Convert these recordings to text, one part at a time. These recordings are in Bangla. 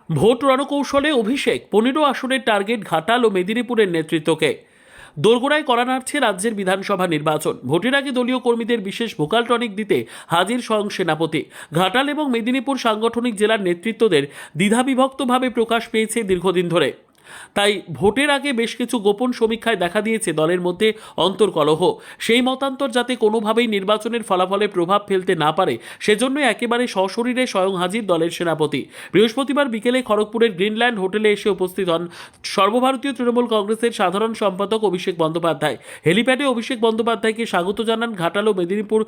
ভোট রণকৌশলে অভিষেক 15 আসনের টার্গেট ঘাটাল ও মেদিনীপুরের নেতৃত্বকে। দোরগোড়ায় করা নাড়ছে রাজ্যের বিধানসভা নির্বাচন। ভোটের আগে দলীয় কর্মীদের বিশেষ ভোকাল টনিক দিতে হাজির স্বয়ং সেনাপতি। ঘাটাল এবং মেদিনীপুর সাংগঠনিক জেলার নেতৃত্বদের দ্বিধাবিভক্তভাবে প্রকাশ পেয়েছে দীর্ঘদিন ধরে। তাই ভোটের আগে বেশ কিছু গোপন সমীক্ষায় দেখা দিয়েছে দলের মধ্যে অন্তর্কলহ। সেই মতান্তর যাতে কোনোভাবেই নির্বাচনের ফলাফলে প্রভাব ফেলতে না পারে, সেজন্য একেবারে সশরীরে স্বয়ং হাজির দলের সেনাপতি। বৃহস্পতিবার বিকেলে খড়গপুরের গ্রিনল্যান্ড হোটেলে এসে উপস্থিত হন সর্বভারতীয় তৃণমূল কংগ্রেসের সাধারণ সম্পাদক অভিষেক বন্দ্যোপাধ্যায়। হেলিপ্যাডে অভিষেক বন্দ্যোপাধ্যায়কে স্বাগত জানান ঘাটাল ও মেদিনীপুর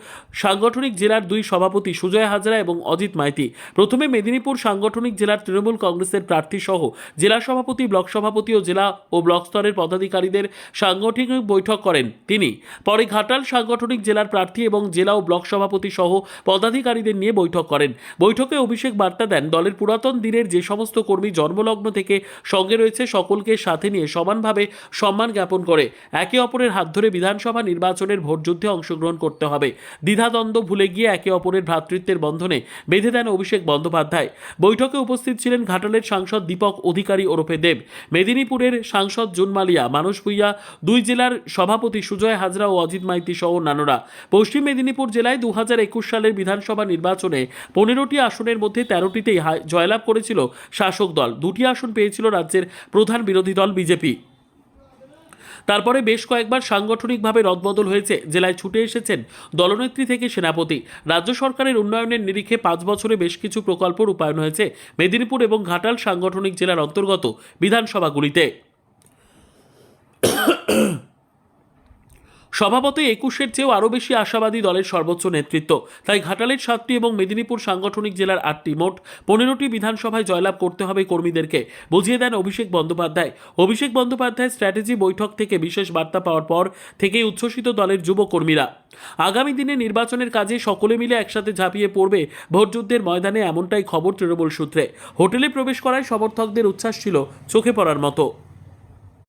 সাংগঠনিক জেলার দুই সভাপতি সুজয় হাজরা এবং অজিত মাইতি। প্রথমে মেদিনীপুর সাংগঠনিক জেলার তৃণমূল কংগ্রেসের প্রার্থী সহ জেলা সভাপতি, ব্লক সভাপতি ও জেলা ও ব্লক স্তরের পদাধিকারীদের সাংগঠনিক বৈঠক করেন তিনি। পরে ঘাটাল সাংগঠনিক জেলার প্রার্থী এবং জেলা ও ব্লক সভাপতি সহ পদাধিকারীদের নিয়ে বৈঠক করেন। বৈঠকে অভিষেক বার্তা দেন, দলের পুরাতন দিনের যে সমস্ত কর্মী জন্মলগ্ন থেকে সঙ্গে রয়েছে সকলকে সাথে নিয়ে সমানভাবে সম্মান জ্ঞাপন করে একে অপরের হাত ধরে বিধানসভা নির্বাচনের ভোটযুদ্ধে অংশগ্রহণ করতে হবে। দ্বিধাদ্বন্দ্ব ভুলে গিয়ে একে অপরের ভ্রাতৃত্বের বন্ধনে বেঁধে দেন অভিষেক বন্দ্যোপাধ্যায়। বৈঠকে উপস্থিত ছিলেন ঘাটালের সাংসদ দীপক অধিকারী ওরফে দেব, মেদিনীপুরের সাংসদ জুনমালিয়া, মানস ভুইয়া, দুই জেলার সভাপতি সুজয় হাজরা ও অজিত মাইতি সহ অন্যান্যরা। পশ্চিম মেদিনীপুর জেলায় 2021 সালের বিধানসভা নির্বাচনে 15টি আসনের মধ্যে 13টিতেই জয়লাভ করেছিল শাসক দল। 2টি আসন পেয়েছিল রাজ্যের প্রধান বিরোধী দল বিজেপি। তারপরে বেশ কয়েকবার সাংগঠনিকভাবে রদবদল হয়েছে। জেলায় ছুটে এসেছেন দলনেত্রী থেকে সেনাপতি। রাজ্য সরকারের উন্নয়নের নিরিখে 5 বছরে বেশ কিছু প্রকল্প রূপায়ণ হয়েছে মেদিনীপুর এবং ঘাটাল সাংগঠনিক জেলার অন্তর্গত বিধানসভাগুলিতে। স্বভাবতই 21-এর চেয়েও আরও বেশি আশাবাদী দলের সর্বোচ্চ নেতৃত্ব। তাই ঘাটালের 7টি এবং মেদিনীপুর সাংগঠনিক জেলার 8টি, মোট 15টি বিধানসভায় জয়লাভ করতে হবে কর্মীদেরকে, বুঝিয়ে দেন অভিষেক বন্দ্যোপাধ্যায়। অভিষেক বন্দ্যোপাধ্যায় স্ট্র্যাটেজি বৈঠক থেকে বিশেষ বার্তা পাওয়ার পর থেকেই উচ্ছ্বসিত দলের যুব কর্মীরা। আগামী দিনে নির্বাচনের কাজে সকলে মিলে একসাথে ঝাঁপিয়ে পড়বে ভোটযুদ্ধের ময়দানে, এমনটাই খবর তৃণমূল সূত্রে। হোটেলে প্রবেশ করায় সমর্থকদের উচ্ছ্বাস ছিল চোখে পড়ার মতো।